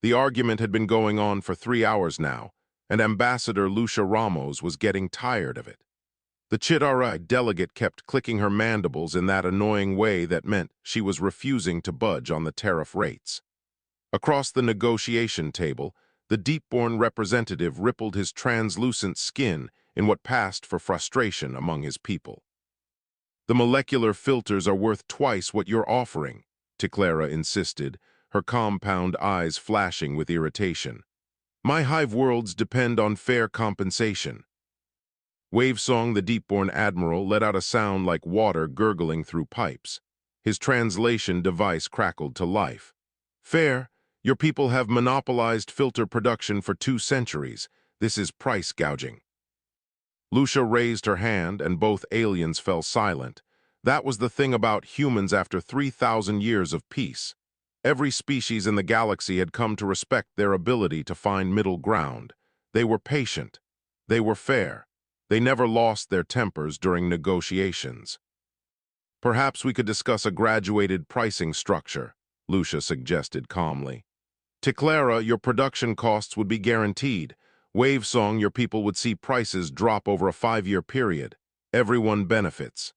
The argument had been going on for 3 hours now, and Ambassador Lucia Ramos was getting tired of it. The Chitara delegate kept clicking her mandibles in that annoying way that meant she was refusing to budge on the tariff rates. Across the negotiation table, the deep-born representative rippled his translucent skin in what passed for frustration among his people. "The molecular filters are worth twice what you're offering," Ticlara insisted, her compound eyes flashing with irritation. "My hive worlds depend on fair compensation." Wavesong, the deep-born admiral, let out a sound like water gurgling through pipes. His translation device crackled to life. "Fair? Your people have monopolized filter production for 2 centuries. This is price gouging." Lucia raised her hand, and both aliens fell silent. That was the thing about humans after 3,000 years of peace. Every species in the galaxy had come to respect their ability to find middle ground. They were patient. They were fair. They never lost their tempers during negotiations. "Perhaps we could discuss a graduated pricing structure," Lucia suggested calmly. "Ticlara, your production costs would be guaranteed. Wavesong, your people would see prices drop over a 5-year period. Everyone benefits."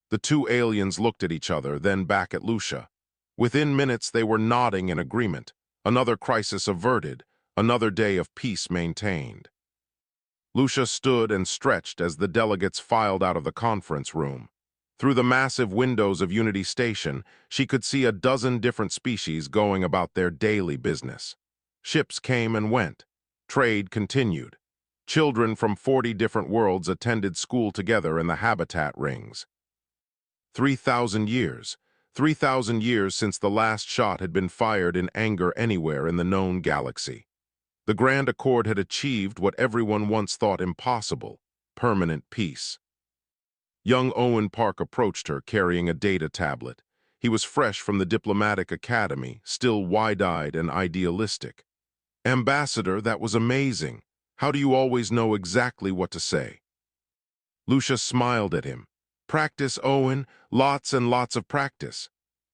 The two aliens looked at each other, then back at Lucia. Within minutes, they were nodding in agreement. Another crisis averted, another day of peace maintained. Lucia stood and stretched as the delegates filed out of the conference room. Through the massive windows of Unity Station, she could see a dozen different species going about their daily business. Ships came and went. Trade continued. Children from 40 different worlds attended school together in the habitat rings. 3,000 years. 3,000 years since the last shot had been fired in anger anywhere in the known galaxy. The Grand Accord had achieved what everyone once thought impossible: permanent peace. Young Owen Park approached her, carrying a data tablet. He was fresh from the diplomatic academy, still wide-eyed and idealistic. "Ambassador, that was amazing. How do you always know exactly what to say?" Lucia smiled at him. "Practice, Owen. Lots and lots of practice."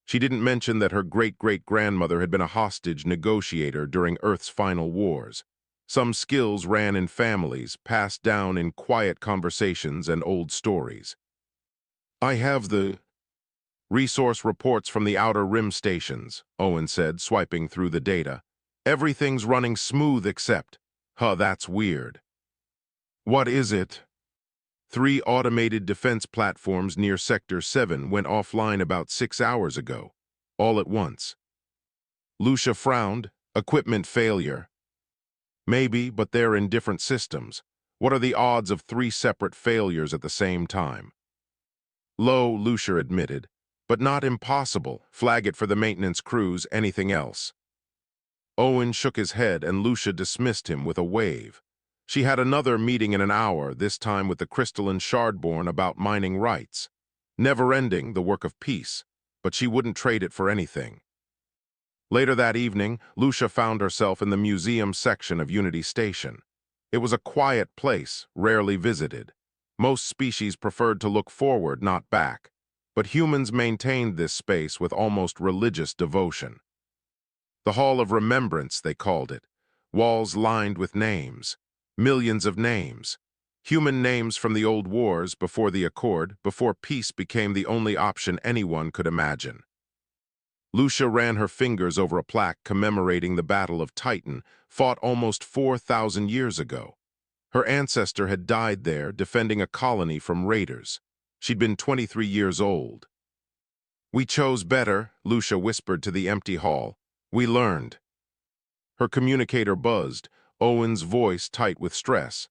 She didn't mention that her great-great-grandmother had been a hostage negotiator during Earth's final wars. Some skills ran in families, passed down in quiet conversations and old stories. "I have the resource reports from the Outer Rim stations," Owen said, swiping through the data. "Everything's running smooth except, that's weird." "What is it?" 3 automated defense platforms near Sector 7 went offline about 6 hours ago, all at once. Lucia frowned. "Equipment failure." "Maybe, but they're in different systems. What are the odds of 3 separate failures at the same time?" "Low," Lucia admitted, "but not impossible. Flag it for the maintenance crews, anything else." Owen shook his head, and Lucia dismissed him with a wave. She had another meeting in an hour, this time with the crystalline Shardborn about mining rights. Never-ending, the work of peace, but she wouldn't trade it for anything. Later that evening, Lucia found herself in the museum section of Unity Station. It was a quiet place, rarely visited. Most species preferred to look forward, not back, but humans maintained this space with almost religious devotion. The Hall of Remembrance, they called it. Walls lined with names. Millions of names. Human names from the old wars, before the Accord, before peace became the only option anyone could imagine. Lucia ran her fingers over a plaque commemorating the Battle of Titan, fought almost 4,000 years ago. Her ancestor had died there, defending a colony from raiders. She'd been 23 years old. "We chose better," Lucia whispered to the empty hall. "We learned." Her communicator buzzed, Owen's voice tight with stress.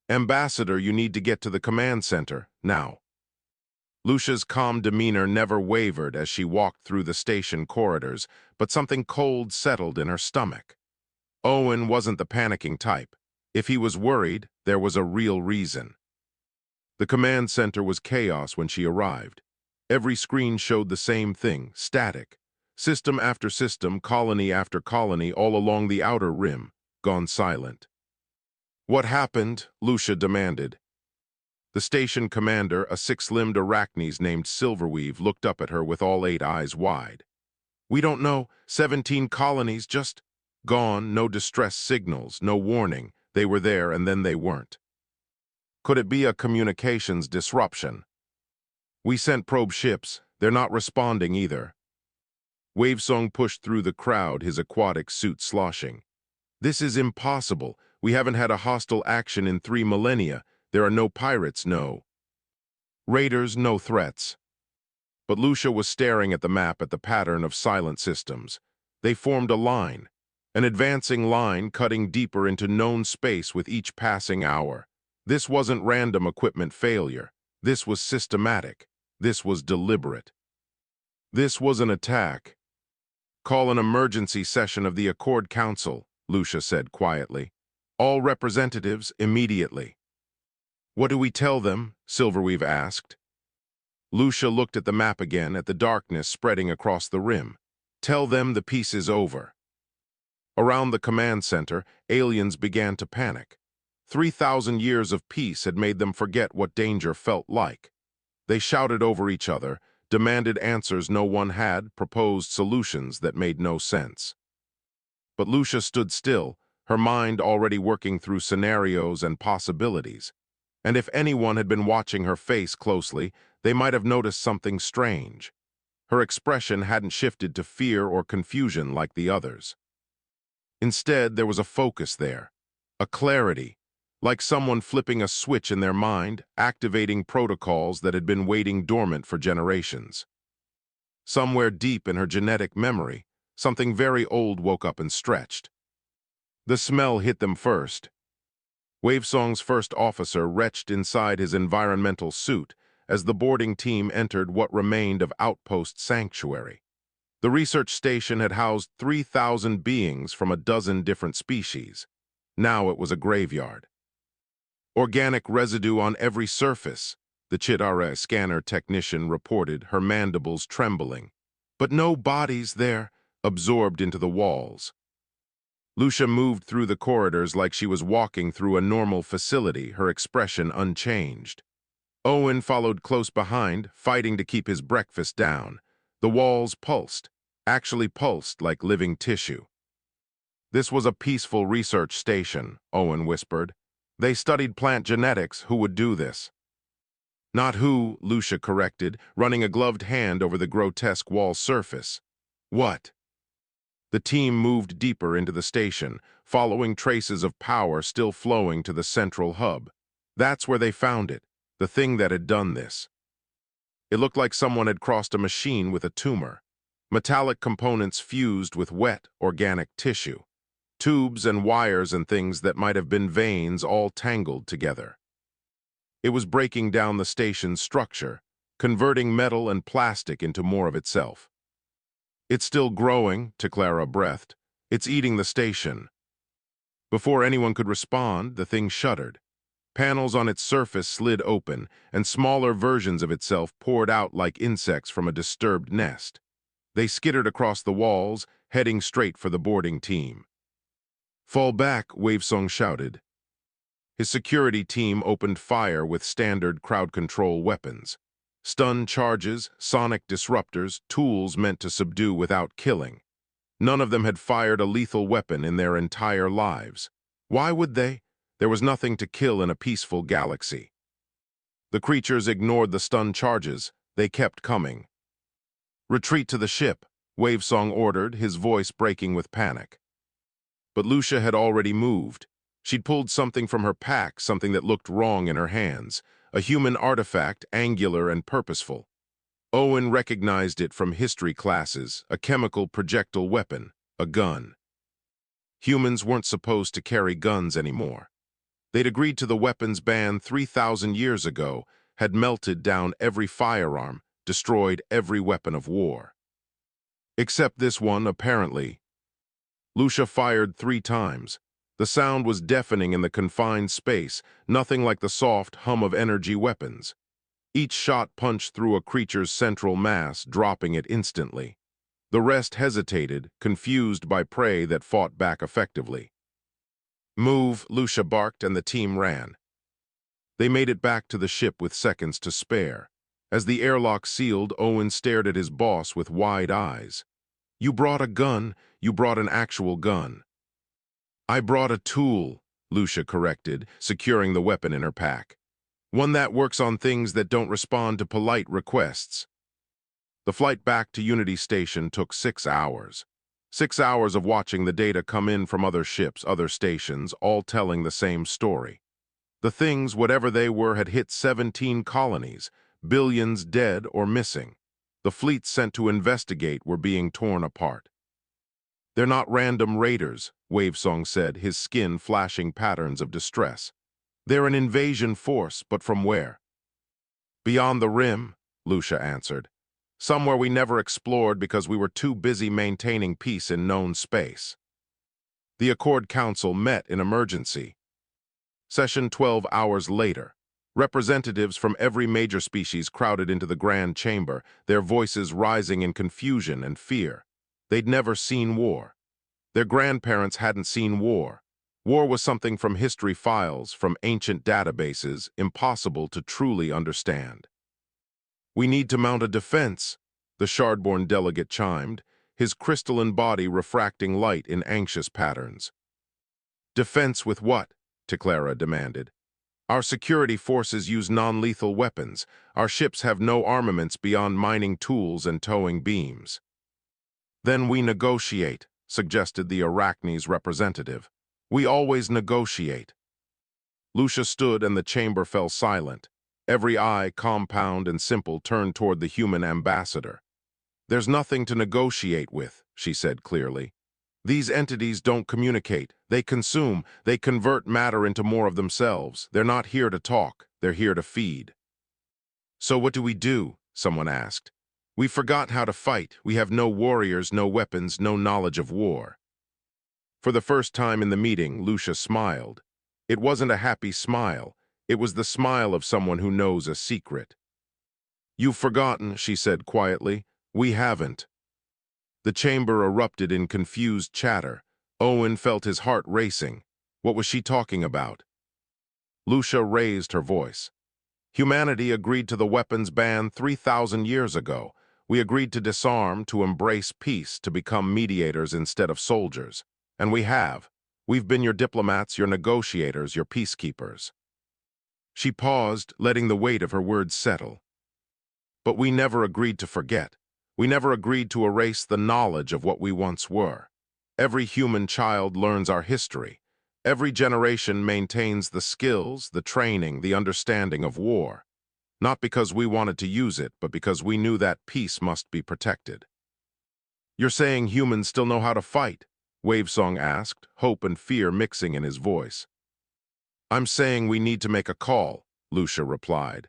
"Ambassador, you need to get to the command center, now." Lucia's calm demeanor never wavered as she walked through the station corridors, but something cold settled in her stomach. Owen wasn't the panicking type. If he was worried, there was a real reason. The command center was chaos when she arrived. Every screen showed the same thing, static. System after system, colony after colony, all along the outer rim, gone silent. "What happened?" Lucia demanded. The station commander, a 6-limbed arachnes named Silverweave, looked up at her with all 8 eyes wide. "We don't know. 17 colonies just Gone, no distress signals, no warning. They were there and then they weren't. Could it be a communications disruption? We sent probe ships. They're not responding either. Wavesong pushed through the crowd, his aquatic suit sloshing. This is impossible. We haven't had a hostile action in 3 millennia. There are no pirates, no raiders, no threats. But Lucia was staring at the map at the pattern of silent systems. They formed a line, an advancing line cutting deeper into known space with each passing hour. This wasn't random equipment failure. This was systematic. This was deliberate. This was an attack. Call an emergency session of the Accord Council, Lucia said quietly. All representatives immediately. What do we tell them? Silverweave asked. Lucia looked at the map again, at the darkness spreading across the rim. Tell them the peace is over. Around the command center, aliens began to panic. 3,000 years of peace had made them forget what danger felt like. They shouted over each other, demanded answers no one had, proposed solutions that made no sense. But Lucia stood still, her mind already working through scenarios and possibilities. And if anyone had been watching her face closely, they might have noticed something strange. Her expression hadn't shifted to fear or confusion like the others. Instead, there was a focus there, a clarity, like someone flipping a switch in their mind, activating protocols that had been waiting dormant for generations. Somewhere deep in her genetic memory, something very old woke up and stretched. The smell hit them first. Wavesong's first officer retched inside his environmental suit as the boarding team entered what remained of Outpost Sanctuary. The research station had housed 3,000 beings from a dozen different species. Now it was a graveyard. Organic residue on every surface, the Chitara scanner technician reported, her mandibles trembling. But no bodies there, absorbed into the walls. Lucia moved through the corridors like she was walking through a normal facility, her expression unchanged. Owen followed close behind, fighting to keep his breakfast down. The walls pulsed, actually pulsed like living tissue. This was a peaceful research station, Owen whispered. They studied plant genetics. Who would do this? Not who, Lucia corrected, running a gloved hand over the grotesque wall surface. What? The team moved deeper into the station, following traces of power still flowing to the central hub. That's where they found it, the thing that had done this. It looked like someone had crossed a machine with a tumor. Metallic components fused with wet, organic tissue. Tubes and wires and things that might have been veins all tangled together. It was breaking down the station's structure, converting metal and plastic into more of itself. It's still growing, Teclara breathed. It's eating the station. Before anyone could respond, the thing shuddered. Panels on its surface slid open, and smaller versions of itself poured out like insects from a disturbed nest. They skittered across the walls, heading straight for the boarding team. Fall back, Wavesong shouted. His security team opened fire with standard crowd control weapons. Stun charges, sonic disruptors, tools meant to subdue without killing. None of them had fired a lethal weapon in their entire lives. Why would they? There was nothing to kill in a peaceful galaxy. The creatures ignored the stun charges. They kept coming. Retreat to the ship, Wavesong ordered, his voice breaking with panic. But Lucia had already moved. She'd pulled something from her pack, something that looked wrong in her hands. A human artifact, angular and purposeful. Owen recognized it from history classes, a chemical projectile weapon, a gun. Humans weren't supposed to carry guns anymore. They'd agreed to the weapons ban 3,000 years ago, had melted down every firearm, destroyed every weapon of war. Except this one, apparently. Lucia fired 3 times. The sound was deafening in the confined space, nothing like the soft hum of energy weapons. Each shot punched through a creature's central mass, dropping it instantly. The rest hesitated, confused by prey that fought back effectively. Move, Lucia barked, and the team ran. They made it back to the ship with seconds to spare. As the airlock sealed, Owen stared at his boss with wide eyes. You brought a gun, you brought an actual gun. I brought a tool, Lucia corrected, securing the weapon in her pack. One that works on things that don't respond to polite requests. The flight back to Unity Station took 6 hours. 6 hours of watching the data come in from other ships, other stations, all telling the same story. The things, whatever they were, had hit 17 colonies, billions dead or missing. The fleets sent to investigate were being torn apart. They're not random raiders, Wavesong said, his skin flashing patterns of distress. They're an invasion force, but from where? Beyond the rim, Lucia answered. Somewhere we never explored because we were too busy maintaining peace in known space. The Accord Council met in emergency. Session 12 hours later. Representatives from every major species crowded into the grand chamber, their voices rising in confusion and fear. They'd never seen war. Their grandparents hadn't seen war. War was something from history files, from ancient databases, impossible to truly understand. We need to mount a defense, the Shardborn delegate chimed, his crystalline body refracting light in anxious patterns. Defense with what? Teclara demanded. Our security forces use non-lethal weapons. Our ships have no armaments beyond mining tools and towing beams. Then we negotiate, suggested the Arachne's representative. We always negotiate. Lucia stood and the chamber fell silent. Every eye, compound and simple, turned toward the human ambassador. There's nothing to negotiate with, she said clearly. These entities don't communicate. They consume. They convert matter into more of themselves. They're not here to talk. They're here to feed. So what do we do? Someone asked. We forgot how to fight. We have no warriors, no weapons, no knowledge of war. For the first time in the meeting, Lucia smiled. It wasn't a happy smile. It was the smile of someone who knows a secret. You've forgotten, she said quietly. We haven't. The chamber erupted in confused chatter. Owen felt his heart racing. What was she talking about? Lucia raised her voice. Humanity agreed to the weapons ban 3,000 years ago. We agreed to disarm, to embrace peace, to become mediators instead of soldiers. And we have. We've been your diplomats, your negotiators, your peacekeepers. She paused, letting the weight of her words settle. But we never agreed to forget. We never agreed to erase the knowledge of what we once were. Every human child learns our history. Every generation maintains the skills, the training, the understanding of war. Not because we wanted to use it, but because we knew that peace must be protected. You're saying humans still know how to fight? Wavesong asked, hope and fear mixing in his voice. I'm saying we need to make a call, Lucia replied.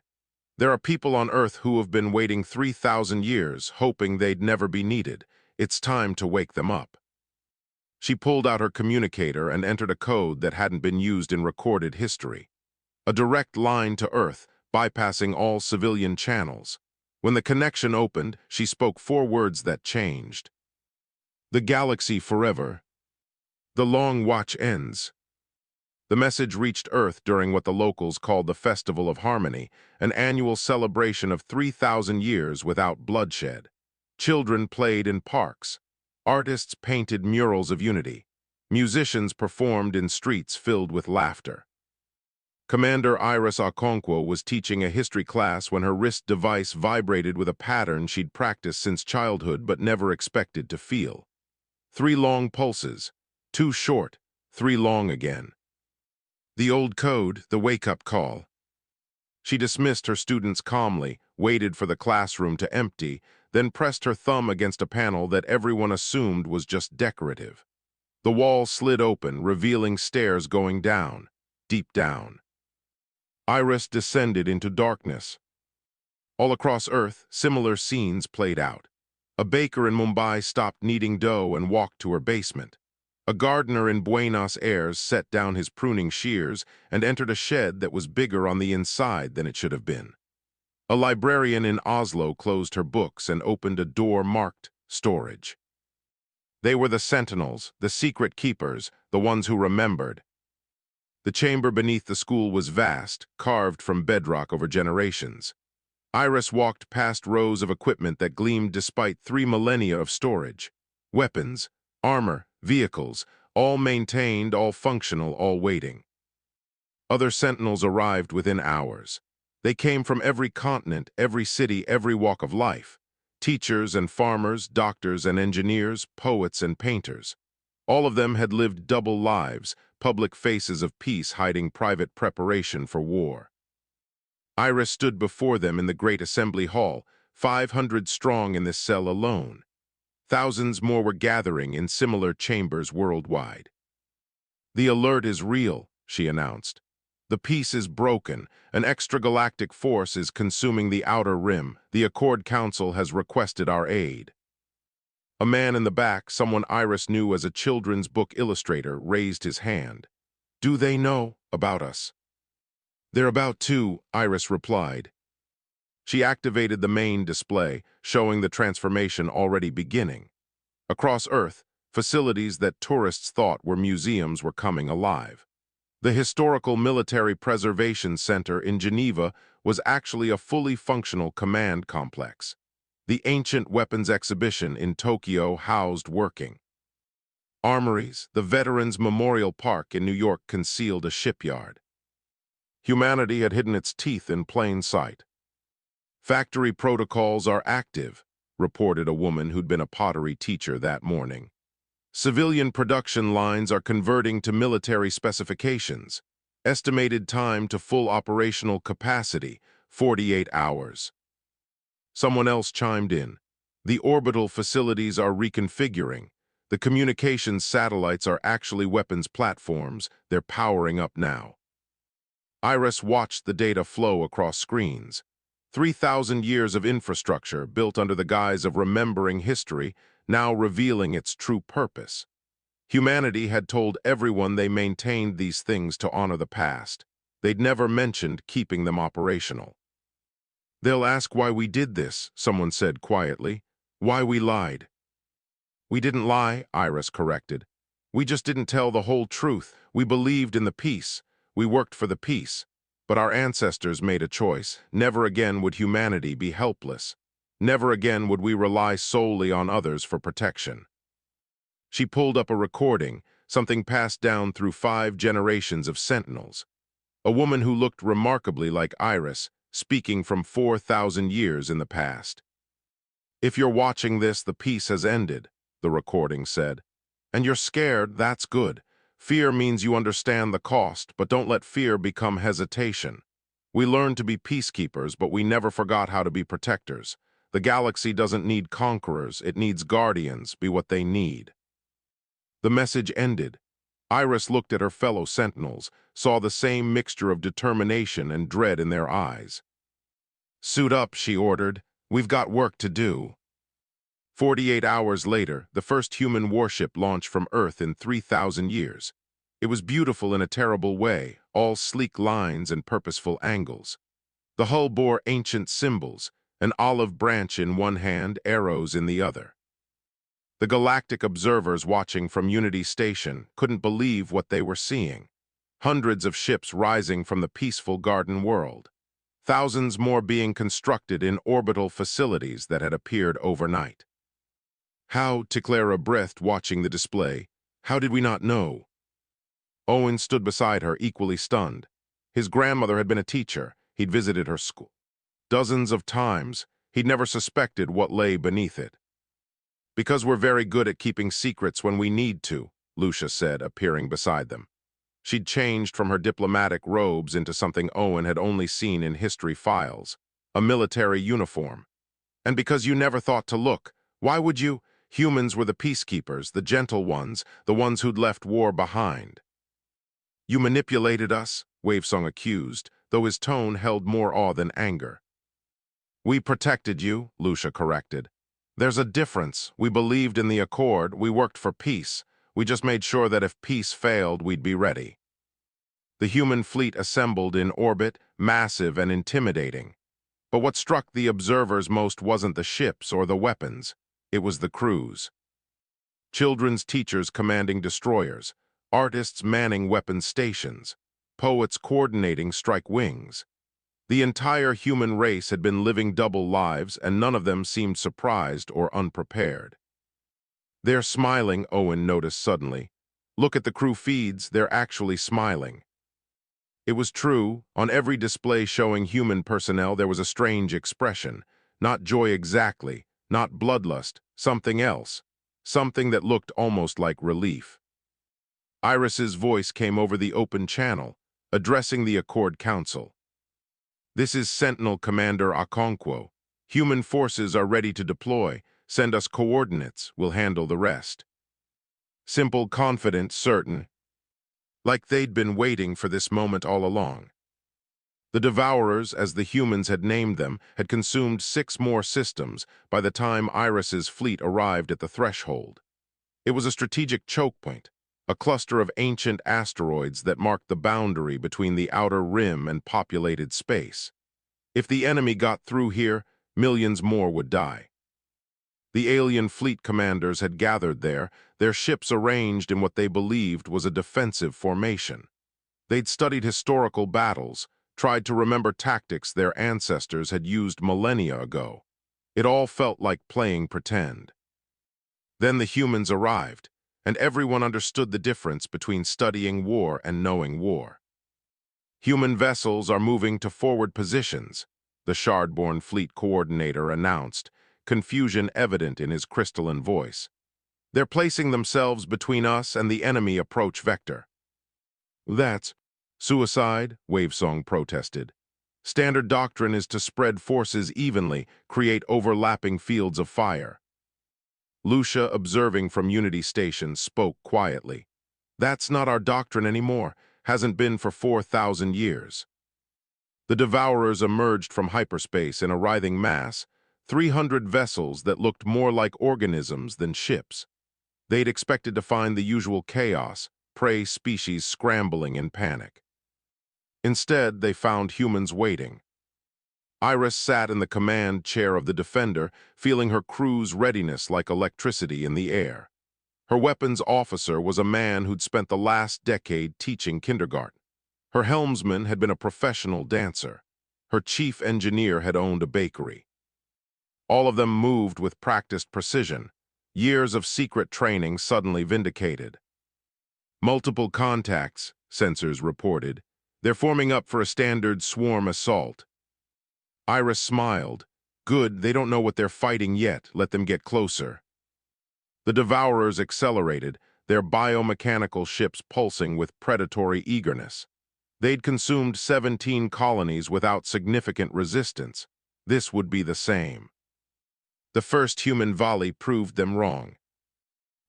There are people on Earth who have been waiting 3,000 years, hoping they'd never be needed. It's time to wake them up. She pulled out her communicator and entered a code that hadn't been used in recorded history. A direct line to Earth, bypassing all civilian channels. When the connection opened, she spoke 4 words that changed. The galaxy forever. The long watch ends. The message reached Earth during what the locals called the Festival of Harmony, an annual celebration of 3,000 years without bloodshed. Children played in parks. Artists painted murals of unity. Musicians performed in streets filled with laughter. Commander Iris Okonkwo was teaching a history class when her wrist device vibrated with a pattern she'd practiced since childhood but never expected to feel. 3 long pulses, 2 short, 3 long again. The old code, the wake-up call. She dismissed her students calmly, waited for the classroom to empty, then pressed her thumb against a panel that everyone assumed was just decorative. The wall slid open, revealing stairs going down, deep down. Iris descended into darkness. All across Earth, similar scenes played out. A baker in Mumbai stopped kneading dough and walked to her basement. A gardener in Buenos Aires set down his pruning shears and entered a shed that was bigger on the inside than it should have been. A librarian in Oslo closed her books and opened a door marked storage. They were the sentinels, the secret keepers, the ones who remembered. The chamber beneath the school was vast, carved from bedrock over generations. Iris walked past rows of equipment that gleamed despite 3 millennia of storage. Weapons, armor, vehicles, all maintained, all functional, all waiting. Other sentinels arrived within hours. They came from every continent, every city, every walk of life. Teachers and farmers, doctors and engineers, poets and painters. All of them had lived double lives, public faces of peace hiding private preparation for war. Iris stood before them in the great assembly hall, 500 strong in this cell alone. Thousands more were gathering in similar chambers worldwide. "The alert is real," she announced. "The peace is broken. An extragalactic force is consuming the outer rim. The Accord Council has requested our aid." A man in the back, someone Iris knew as a children's book illustrator, raised his hand. "Do they know about us?" "They're about to," Iris replied. She activated the main display, showing the transformation already beginning. Across Earth, facilities that tourists thought were museums were coming alive. The Historical Military Preservation Center in Geneva was actually a fully functional command complex. The Ancient Weapons Exhibition in Tokyo housed working armories. The Veterans Memorial Park in New York concealed a shipyard. Humanity had hidden its teeth in plain sight. "Factory protocols are active," reported a woman who'd been a pottery teacher that morning. "Civilian production lines are converting to military specifications. Estimated time to full operational capacity, 48 hours. Someone else chimed in. "The orbital facilities are reconfiguring. The communications satellites are actually weapons platforms. They're powering up now." Iris watched the data flow across screens. 3,000 years of infrastructure built under the guise of remembering history, now revealing its true purpose. Humanity had told everyone they maintained these things to honor the past. They'd never mentioned keeping them operational. "They'll ask why we did this," someone said quietly. "Why we lied." "We didn't lie," Iris corrected. "We just didn't tell the whole truth. We believed in the peace. We worked for the peace. But our ancestors made a choice. Never again would humanity be helpless. Never again would we rely solely on others for protection." She pulled up a recording, something passed down through 5 generations of sentinels. A woman who looked remarkably like Iris, speaking from 4,000 years in the past. "If you're watching this, the peace has ended," the recording said. "And you're scared, that's good. Fear means you understand the cost, but don't let fear become hesitation. We learned to be peacekeepers, but we never forgot how to be protectors. The galaxy doesn't need conquerors, it needs guardians. Be what they need." The message ended. Iris looked at her fellow sentinels, saw the same mixture of determination and dread in their eyes. "Suit up," she ordered. "We've got work to do." 48 hours later, the first human warship launched from Earth in 3,000 years. It was beautiful in a terrible way, all sleek lines and purposeful angles. The hull bore ancient symbols, an olive branch in one hand, arrows in the other. The galactic observers watching from Unity Station couldn't believe what they were seeing. Hundreds of ships rising from the peaceful garden world. Thousands more being constructed in orbital facilities that had appeared overnight. "How," Ticlara breathed watching the display, "how did we not know?" Owen stood beside her, equally stunned. His grandmother had been a teacher. He'd visited her school dozens of times. He'd never suspected what lay beneath it. "Because we're very good at keeping secrets when we need to," Lucia said, appearing beside them. She'd changed from her diplomatic robes into something Owen had only seen in history files, a military uniform. "And because you never thought to look. Why would you? Humans were the peacekeepers, the gentle ones, the ones who'd left war behind." "You manipulated us," Wavesong accused, though his tone held more awe than anger. "We protected you," Lucia corrected. "There's a difference. We believed in the Accord. We worked for peace. We just made sure that if peace failed, we'd be ready." The human fleet assembled in orbit, massive and intimidating. But what struck the observers most wasn't the ships or the weapons. It was the crews. Children's teachers commanding destroyers, artists manning weapons stations, poets coordinating strike wings. The entire human race had been living double lives, and none of them seemed surprised or unprepared. "They're smiling," Owen noticed suddenly. Look at the crew feeds, they're actually smiling. It was true. On every display showing human personnel, there was a strange expression. Not joy exactly, not bloodlust, something else. Something that looked almost like relief. Iris's voice came over the open channel, addressing the Accord Council. This is Sentinel Commander Okonkwo. Human forces are ready to deploy. Send us coordinates. We'll handle the rest. Simple, confident, certain. Like they'd been waiting for this moment all along. The Devourers, as the humans had named them, had consumed 6 more systems by the time Iris's fleet arrived at the threshold. It was a strategic choke point, a cluster of ancient asteroids that marked the boundary between the outer rim and populated space. If the enemy got through here, millions more would die. The alien fleet commanders had gathered there, their ships arranged in what they believed was a defensive formation. They'd studied historical battles, tried to remember tactics their ancestors had used millennia ago. It all felt like playing pretend. Then the humans arrived, and everyone understood the difference between studying war and knowing war. Human vessels are moving to forward positions, the Shardborn fleet coordinator announced, confusion evident in his crystalline voice. They're placing themselves between us and the enemy approach vector. That's suicide, Wavesong protested. Standard doctrine is to spread forces evenly, create overlapping fields of fire. Lucia, observing from Unity Station, spoke quietly. That's not our doctrine anymore, hasn't been for 4,000 years. The Devourers emerged from hyperspace in a writhing mass, 300 vessels that looked more like organisms than ships. They'd expected to find the usual chaos, prey species scrambling in panic. Instead, they found humans waiting. Iris sat in the command chair of the Defender, feeling her crew's readiness like electricity in the air. Her weapons officer was a man who'd spent the last decade teaching kindergarten. Her helmsman had been a professional dancer. Her chief engineer had owned a bakery. All of them moved with practiced precision, years of secret training suddenly vindicated. Multiple contacts, sensors reported. They're forming up for a standard swarm assault. Iris smiled. Good, they don't know what they're fighting yet. Let them get closer. The Devourers accelerated, their biomechanical ships pulsing with predatory eagerness. They'd consumed 17 colonies without significant resistance. This would be the same. The first human volley proved them wrong.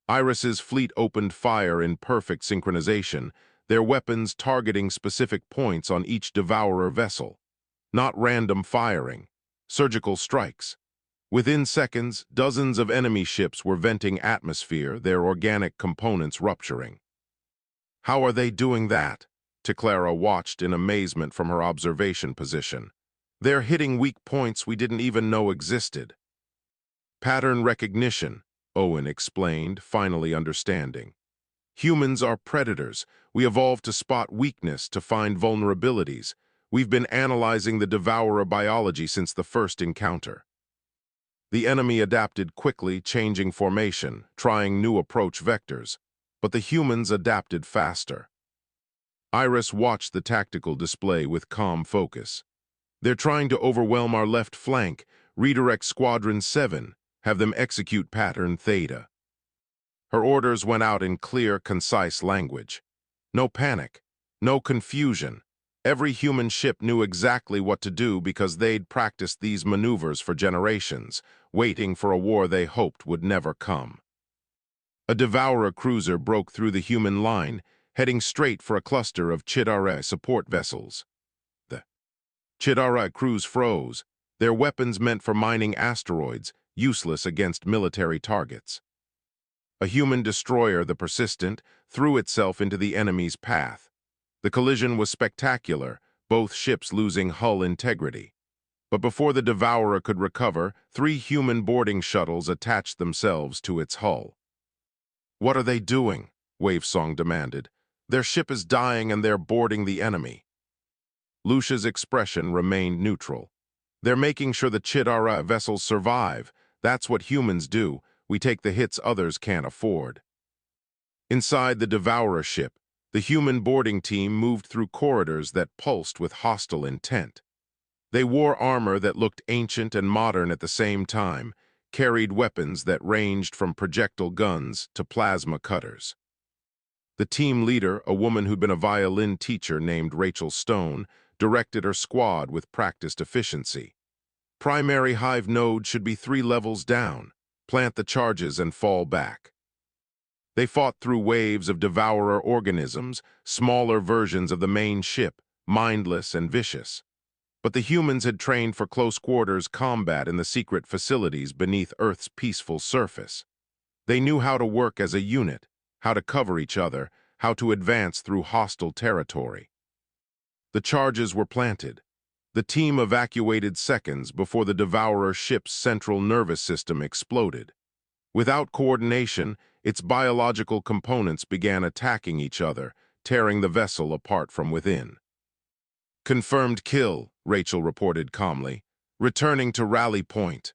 Iris's fleet opened fire in perfect synchronization, their weapons targeting specific points on each Devourer vessel. Not random firing, surgical strikes. Within seconds, dozens of enemy ships were venting atmosphere, their organic components rupturing. How are they doing that? Teclara watched in amazement from her observation position. They're hitting weak points we didn't even know existed. Pattern recognition, Owen explained, finally understanding. Humans are predators. We evolved to spot weakness, to find vulnerabilities. We've been analyzing the Devourer biology since the first encounter. The enemy adapted quickly, changing formation, trying new approach vectors, but the humans adapted faster. Iris watched the tactical display with calm focus. They're trying to overwhelm our left flank, redirect Squadron 7, have them execute Pattern Theta. Her orders went out in clear, concise language. No panic, no confusion. Every human ship knew exactly what to do because they'd practiced these maneuvers for generations, waiting for a war they hoped would never come. A Devourer cruiser broke through the human line, heading straight for a cluster of Chidara support vessels. The Chidara crews froze, their weapons meant for mining asteroids, useless against military targets. A human destroyer, the Persistent, threw itself into the enemy's path. The collision was spectacular, both ships losing hull integrity. But before the Devourer could recover, 3 human boarding shuttles attached themselves to its hull. What are they doing? Wavesong demanded. Their ship is dying and they're boarding the enemy. Lucia's expression remained neutral. They're making sure the Chidara vessels survive. That's what humans do. We take the hits others can't afford. Inside the Devourer ship, the human boarding team moved through corridors that pulsed with hostile intent. They wore armor that looked ancient and modern at the same time, carried weapons that ranged from projectile guns to plasma cutters. The team leader, a woman who'd been a violin teacher named Rachel Stone, directed her squad with practiced efficiency. Primary hive node should be 3 levels down. Plant the charges and fall back. They fought through waves of devourer organisms, smaller versions of the main ship, mindless and vicious. But the humans had trained for close-quarters combat in the secret facilities beneath Earth's peaceful surface. They knew how to work as a unit, how to cover each other, how to advance through hostile territory. The charges were planted. The team evacuated seconds before the Devourer ship's central nervous system exploded. Without coordination, its biological components began attacking each other, tearing the vessel apart from within. "Confirmed kill," Rachel reported calmly, returning to rally point.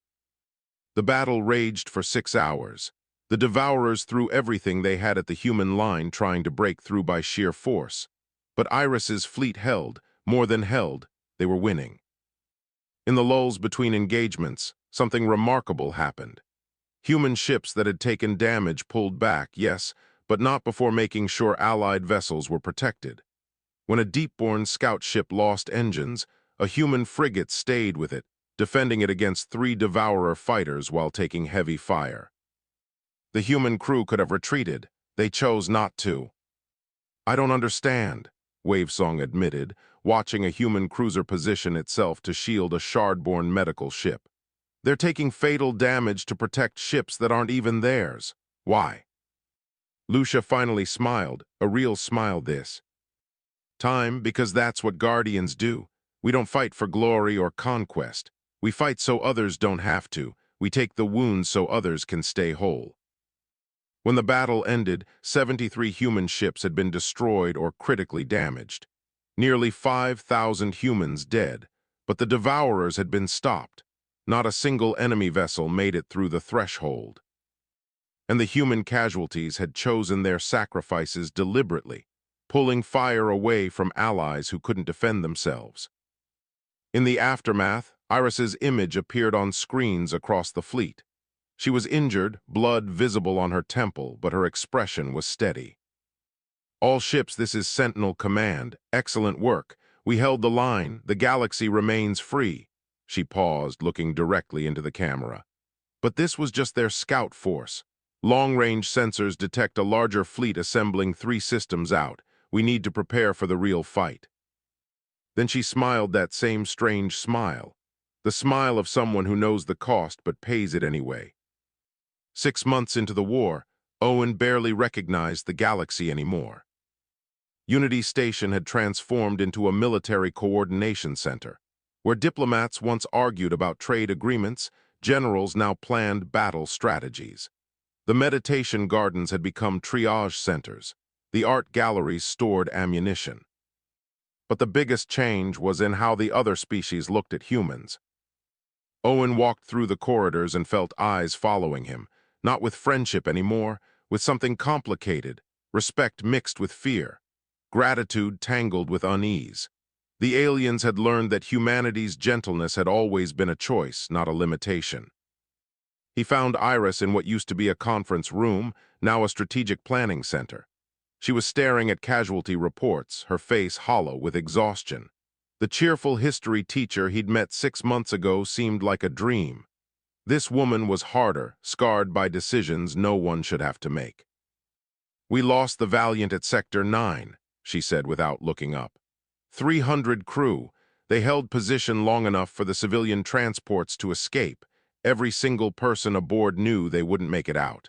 The battle raged for 6 hours. The Devourers threw everything they had at the human line, trying to break through by sheer force. But Iris's fleet held, more than held, they were winning. In the lulls between engagements, something remarkable happened. Human ships that had taken damage pulled back, yes, but not before making sure Allied vessels were protected. When a deep-borne scout ship lost engines, a human frigate stayed with it, defending it against 3 Devourer fighters while taking heavy fire. The human crew could have retreated. They chose not to. "I don't understand," Wavesong admitted, watching a human cruiser position itself to shield a shard-borne medical ship. "They're taking fatal damage to protect ships that aren't even theirs. Why?" Lucia finally smiled, a real smile this. "Time, because that's what Guardians do. We don't fight for glory or conquest. We fight so others don't have to. We take the wounds so others can stay whole." When the battle ended, 73 human ships had been destroyed or critically damaged. Nearly 5,000 humans dead, but the Devourers had been stopped. Not a single enemy vessel made it through the threshold. And the human casualties had chosen their sacrifices deliberately, pulling fire away from allies who couldn't defend themselves. In the aftermath, Iris's image appeared on screens across the fleet. She was injured, blood visible on her temple, but her expression was steady. "All ships, this is Sentinel Command. Excellent work. We held the line. The galaxy remains free." She paused, looking directly into the camera. "But this was just their scout force. Long-range sensors detect a larger fleet assembling 3 systems out. We need to prepare for the real fight." Then she smiled that same strange smile, the smile of someone who knows the cost but pays it anyway. 6 months into the war, Owen barely recognized the galaxy anymore. Unity Station had transformed into a military coordination center. Where diplomats once argued about trade agreements, generals now planned battle strategies. The meditation gardens had become triage centers. The art galleries stored ammunition. But the biggest change was in how the other species looked at humans. Owen walked through the corridors and felt eyes following him, not with friendship anymore, with something complicated, respect mixed with fear, gratitude tangled with unease. The aliens had learned that humanity's gentleness had always been a choice, not a limitation. He found Iris in what used to be a conference room, now a strategic planning center. She was staring at casualty reports, her face hollow with exhaustion. The cheerful history teacher he'd met 6 months ago seemed like a dream. This woman was harder, scarred by decisions no one should have to make. "We lost the Valiant at Sector 9, she said without looking up. 300 crew. They held position long enough for the civilian transports to escape. Every single person aboard knew they wouldn't make it out."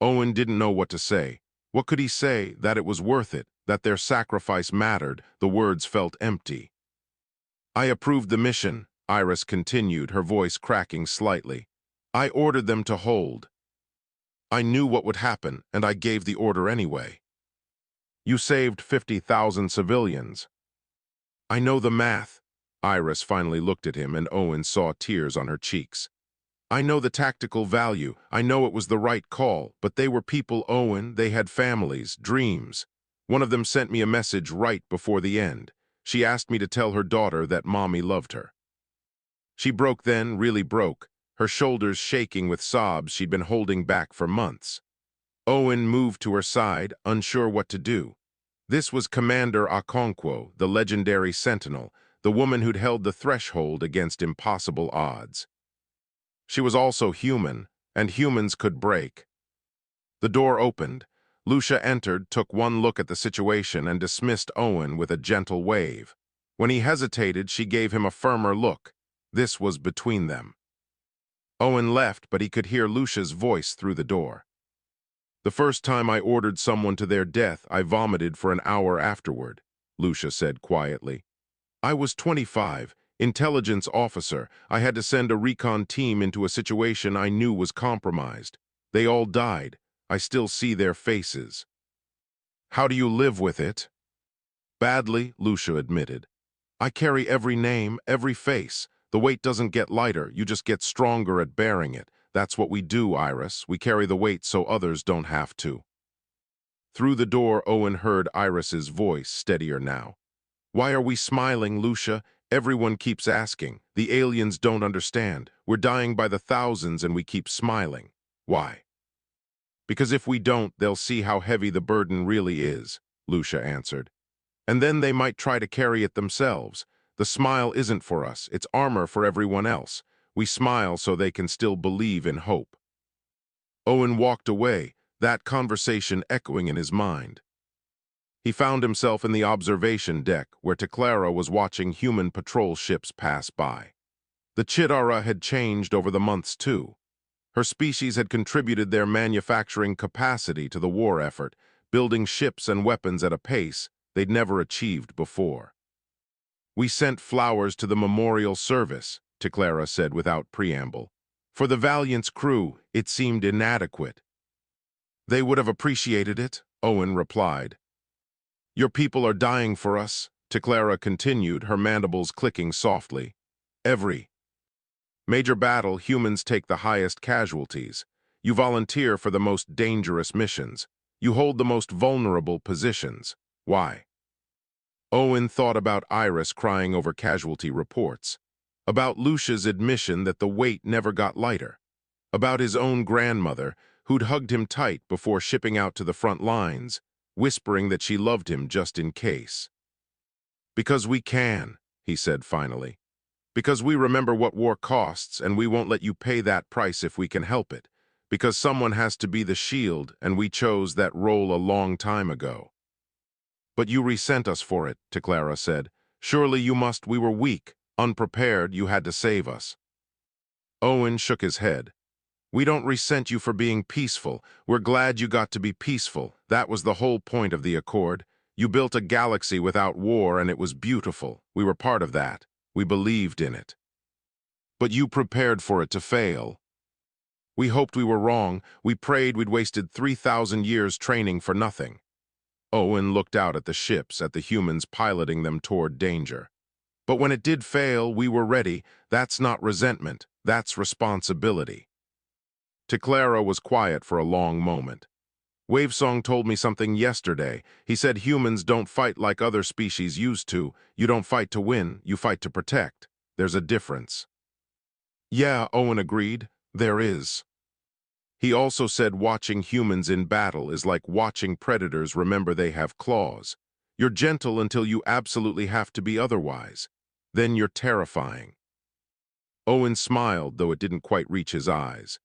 Owen didn't know what to say. What could he say? That it was worth it, that their sacrifice mattered. The words felt empty. "I approved the mission," Iris continued, her voice cracking slightly. "I ordered them to hold. I knew what would happen, and I gave the order anyway." "You saved 50,000 civilians." "I know the math." Iris finally looked at him, and Owen saw tears on her cheeks. I know the tactical value. I know it was the right call, but they were people, Owen. They had families, dreams. One of them sent me a message right before the end. She asked me to tell her daughter that Mommy loved her. She broke then, really broke, her shoulders shaking with sobs she'd been holding back for months. Owen moved to her side, unsure what to do. This was Commander Okonkwo, the legendary sentinel, the woman who'd held the threshold against impossible odds. She was also human, and humans could break. The door opened. Lucia entered, took one look at the situation, and dismissed Owen with a gentle wave. When he hesitated, she gave him a firmer look. This was between them. Owen left, but he could hear Lucia's voice through the door. The first time I ordered someone to their death, I vomited for an hour afterward, Lucia said quietly. I was 25, intelligence officer. I had to send a recon team into a situation I knew was compromised. They all died. I still see their faces. How do you live with it? Badly, Lucia admitted. I carry every name, every face. The weight doesn't get lighter, you just get stronger at bearing it. That's what we do, Iris. We carry the weight so others don't have to. Through the door, Owen heard Iris's voice, steadier now. Why are we smiling, Lucia? Everyone keeps asking. The aliens don't understand. We're dying by the thousands and we keep smiling. Why? Because if we don't, they'll see how heavy the burden really is, Lucia answered. And then they might try to carry it themselves. The smile isn't for us, it's armor for everyone else. We smile so they can still believe in hope. Owen walked away, that conversation echoing in his mind. He found himself in the observation deck, where Teclara was watching human patrol ships pass by. The Chitara had changed over the months too. Her species had contributed their manufacturing capacity to the war effort, building ships and weapons at a pace they'd never achieved before. We sent flowers to the memorial service, Teclara said without preamble. For the Valiant's crew, it seemed inadequate. They would have appreciated it, Owen replied. Your people are dying for us, Teclara continued, her mandibles clicking softly. Every major battle, humans take the highest casualties. You volunteer for the most dangerous missions. You hold the most vulnerable positions. Why? Owen thought about Iris crying over casualty reports, about Lucia's admission that the weight never got lighter, about his own grandmother who'd hugged him tight before shipping out to the front lines, whispering that she loved him just in case. Because we can, he said finally. Because we remember what war costs and we won't let you pay that price if we can help it. Because someone has to be the shield and we chose that role a long time ago. But you resent us for it, Teclara said. Surely you must. We were weak, unprepared. You had to save us. Owen shook his head. We don't resent you for being peaceful. We're glad you got to be peaceful. That was the whole point of the Accord. You built a galaxy without war and it was beautiful. We were part of that. We believed in it. But you prepared for it to fail. We hoped we were wrong. We prayed we'd wasted 3,000 years training for nothing. Owen looked out at the ships, at the humans piloting them toward danger. But when it did fail, we were ready. That's not resentment. That's responsibility. Teclara was quiet for a long moment. Wavesong told me something yesterday. He said humans don't fight like other species used to. You don't fight to win, you fight to protect. There's a difference. Yeah, Owen agreed. There is. He also said watching humans in battle is like watching predators remember they have claws. You're gentle until you absolutely have to be otherwise. Then you're terrifying. Owen smiled, though it didn't quite reach his eyes.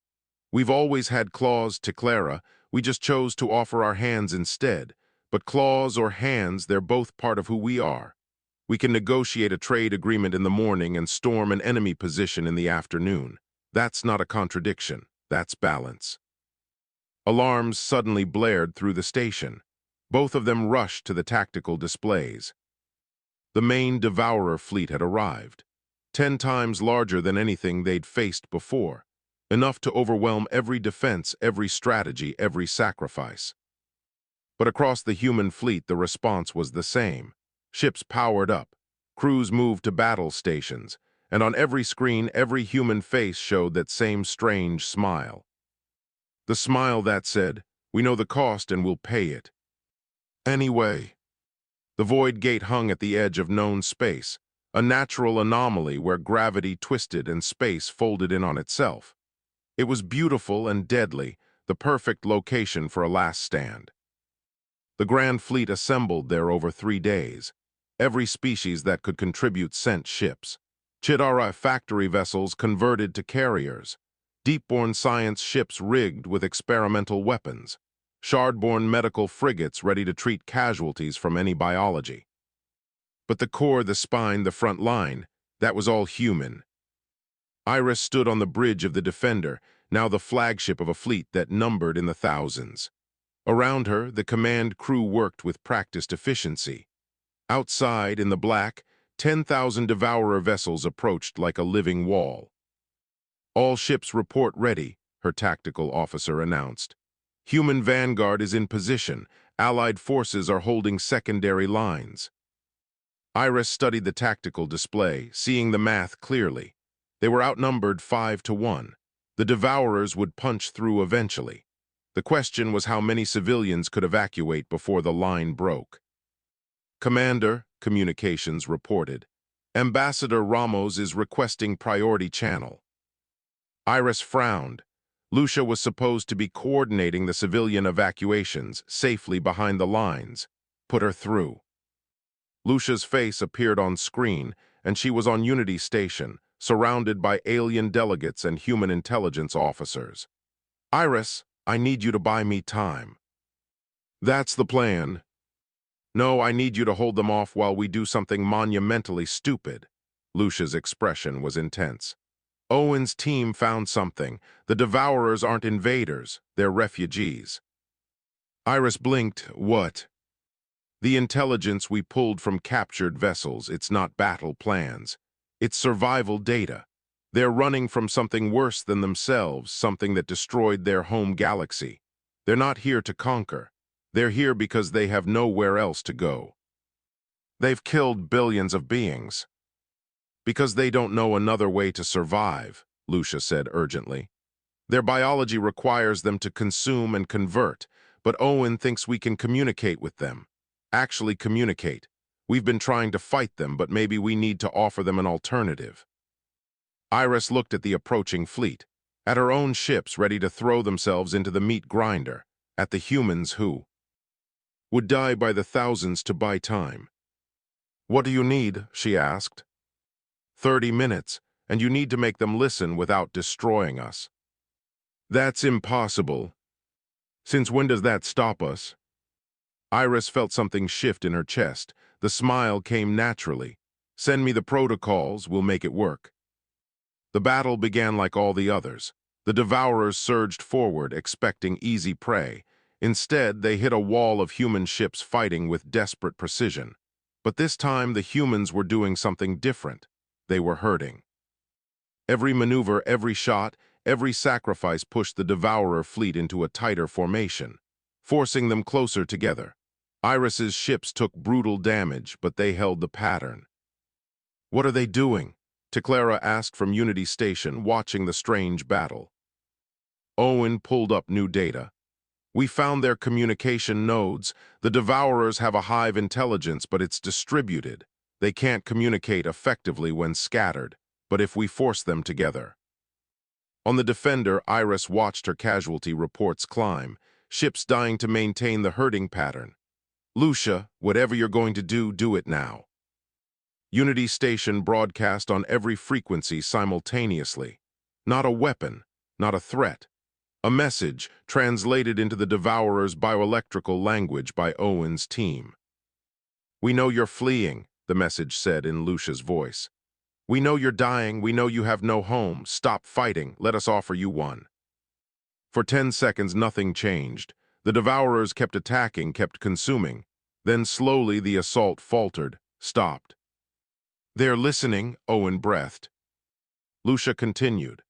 We've always had claws, Teclara. We just chose to offer our hands instead. But claws or hands, they're both part of who we are. We can negotiate a trade agreement in the morning and storm an enemy position in the afternoon. That's not a contradiction. That's balance. Alarms suddenly blared through the station. Both of them rushed to the tactical displays. The main Devourer fleet had arrived, 10 times larger than anything they'd faced before, enough to overwhelm every defense, every strategy, every sacrifice. But across the human fleet, the response was the same. Ships powered up, crews moved to battle stations, and on every screen, every human face showed that same strange smile. The smile that said, "We know the cost and we'll pay it." Anyway, the void gate hung at the edge of known space, a natural anomaly where gravity twisted and space folded in on itself. It was beautiful and deadly, the perfect location for a last stand. The Grand Fleet assembled there over 3 days. Every species that could contribute sent ships. Chidara factory vessels converted to carriers. Deep-borne science ships rigged with experimental weapons. Shard-borne medical frigates ready to treat casualties from any biology. But the core, the spine, the front line, that was all human. Iris stood on the bridge of the Defender, now the flagship of a fleet that numbered in the thousands. Around her, the command crew worked with practiced efficiency. Outside, in the black, 10,000 Devourer vessels approached like a living wall. "All ships report ready," her tactical officer announced. "Human vanguard is in position. Allied forces are holding secondary lines." Iris studied the tactical display, seeing the math clearly. They were outnumbered 5-1. The Devourers would punch through eventually. The question was how many civilians could evacuate before the line broke. "Commander," communications reported, "Ambassador Ramos is requesting priority channel." Iris frowned. Lucia was supposed to be coordinating the civilian evacuations safely behind the lines. Put her through. Lucia's face appeared on screen, and she was on Unity Station, surrounded by alien delegates and human intelligence officers. "Iris, I need you to buy me time." "That's the plan." "No, I need you to hold them off while we do something monumentally stupid." Lucia's expression was intense. "Owen's team found something. The Devourers aren't invaders, they're refugees." Iris blinked. "What?" "The intelligence we pulled from captured vessels, it's not battle plans. It's survival data. They're running from something worse than themselves, something that destroyed their home galaxy. They're not here to conquer. They're here because they have nowhere else to go. They've killed billions of beings. Because they don't know another way to survive," Lucia said urgently. "Their biology requires them to consume and convert, but Owen thinks we can communicate with them. Actually communicate. We've been trying to fight them, but maybe we need to offer them an alternative." Iris looked at the approaching fleet, at her own ships ready to throw themselves into the meat grinder, at the humans who would die by the thousands to buy time. "What do you need?" she asked. 30 minutes, and you need to make them listen without destroying us." "That's impossible." "Since when does that stop us?" Iris felt something shift in her chest. The smile came naturally. "Send me the protocols, we'll make it work." The battle began like all the others. The Devourers surged forward, expecting easy prey. Instead, they hit a wall of human ships fighting with desperate precision. But this time, the humans were doing something different. They were hurting. Every maneuver, every shot, every sacrifice pushed the Devourer fleet into a tighter formation, forcing them closer together. Iris's ships took brutal damage, but they held the pattern. "What are they doing?" Teclara asked from Unity Station, watching the strange battle. Owen pulled up new data. "We found their communication nodes. The Devourers have a hive intelligence, but it's distributed. They can't communicate effectively when scattered, but if we force them together." On the Defender, Iris watched her casualty reports climb, ships dying to maintain the herding pattern. "Lucia, whatever you're going to do, do it now." Unity Station broadcast on every frequency simultaneously. Not a weapon, not a threat. A message translated into the Devourer's bioelectrical language by Owen's team. "We know you're fleeing," the message said in Lucia's voice. "We know you're dying, we know you have no home. Stop fighting, let us offer you one." For 10 seconds, nothing changed. The Devourers kept attacking, kept consuming. Then slowly the assault faltered, stopped. "They're listening," Owen breathed. Lucia continued.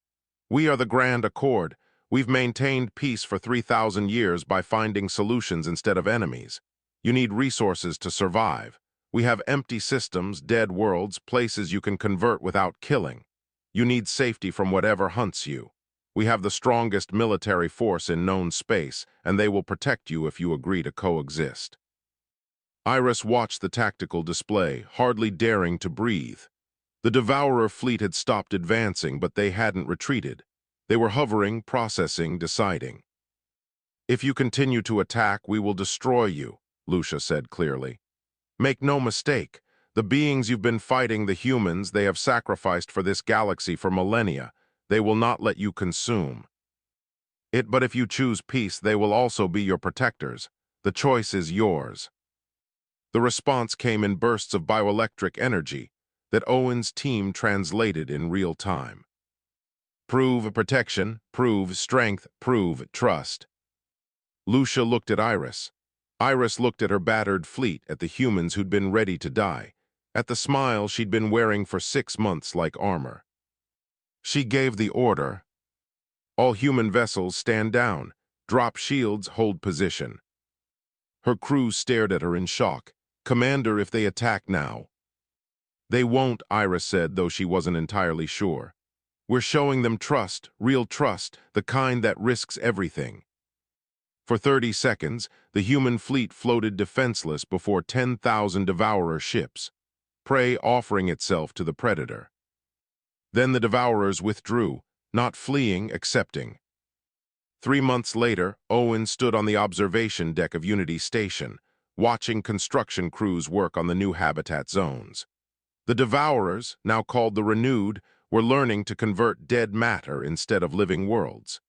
"We are the Grand Accord. We've maintained peace for 3,000 years by finding solutions instead of enemies. You need resources to survive. We have empty systems, dead worlds, places you can convert without killing. You need safety from whatever hunts you. We have the strongest military force in known space, and they will protect you if you agree to coexist. Iris watched the tactical display, hardly daring to breathe. The Devourer fleet had stopped advancing, but they hadn't retreated. They were hovering, processing, deciding. "If you continue to attack, we will destroy you," Lucia said clearly. "Make no mistake, the beings you've been fighting, the humans they have sacrificed for this galaxy for millennia, they will not let you consume it, but if you choose peace, they will also be your protectors. The choice is yours." The response came in bursts of bioelectric energy that Owen's team translated in real time. Prove protection, prove strength, prove trust. Lucia looked at Iris. Iris looked at her battered fleet, at the humans who'd been ready to die, at the smile she'd been wearing for 6 months like armor. She gave the order. "All human vessels stand down. Drop shields, hold position." Her crew stared at her in shock. "Commander, if they attack now." "They won't," Iris said, though she wasn't entirely sure. "We're showing them trust, real trust, the kind that risks everything." For 30 seconds, the human fleet floated defenseless before 10,000 Devourer ships, prey offering itself to the Predator. Then the Devourers withdrew, not fleeing, accepting. 3 months later, Owen stood on the observation deck of Unity Station, watching construction crews work on the new habitat zones. The Devourers, now called the Renewed, were learning to convert dead matter instead of living worlds.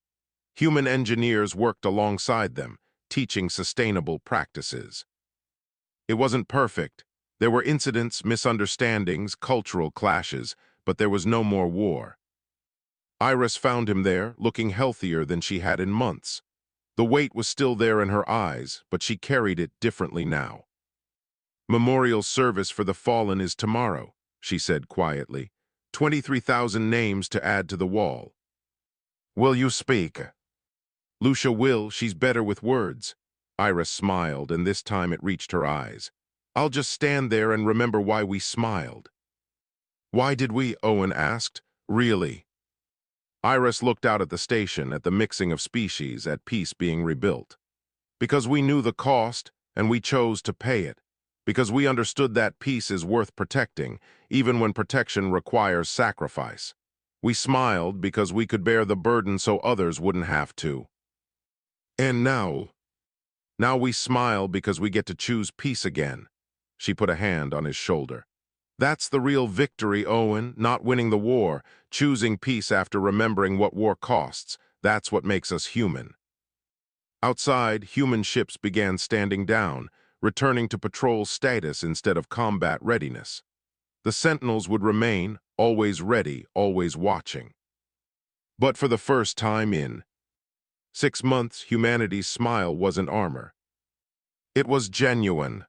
Human engineers worked alongside them, teaching sustainable practices. It wasn't perfect. There were incidents, misunderstandings, cultural clashes, but there was no more war. Iris found him there, looking healthier than she had in months. The weight was still there in her eyes, but she carried it differently now. "Memorial service for the fallen is tomorrow," she said quietly. 23,000 names to add to the wall. "Will you speak?" "Lucia will, she's better with words." Iris smiled, and this time it reached her eyes. "I'll just stand there and remember why we smiled." "Why did we?" Owen asked. "Really?" Iris looked out at the station, at the mixing of species, at peace being rebuilt. "Because we knew the cost, and we chose to pay it. Because we understood that peace is worth protecting, even when protection requires sacrifice. We smiled because we could bear the burden so others wouldn't have to. And now we smile because we get to choose peace again." She put a hand on his shoulder. "That's the real victory, Owen, not winning the war, choosing peace after remembering what war costs. That's what makes us human." Outside, human ships began standing down, returning to patrol status instead of combat readiness. The Sentinels would remain, always ready, always watching. But for the first time in 6 months, humanity's smile wasn't armor. It was genuine.